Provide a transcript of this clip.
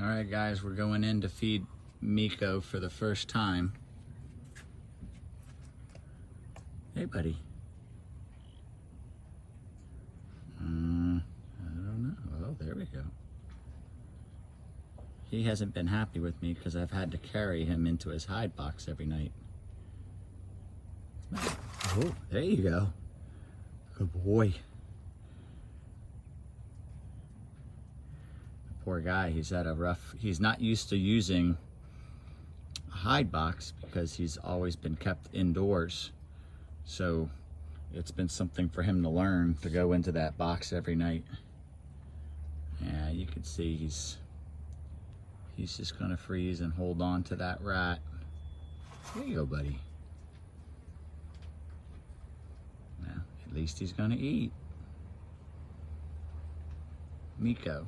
All right, guys, we're going in to feed Meeko for the first time. Hey, buddy. I don't know. Oh, there we go. He hasn't been happy with me because I've had to carry him into his hide box every night. Oh, there you go. Good boy. Poor guy, he's not used to using a hide box because he's always been kept indoors. So it's been something for him to learn to go into that box every night. Yeah, you can see he's just gonna freeze and hold on to that rat. There you go, buddy. Now, at least he's gonna eat. Meeko.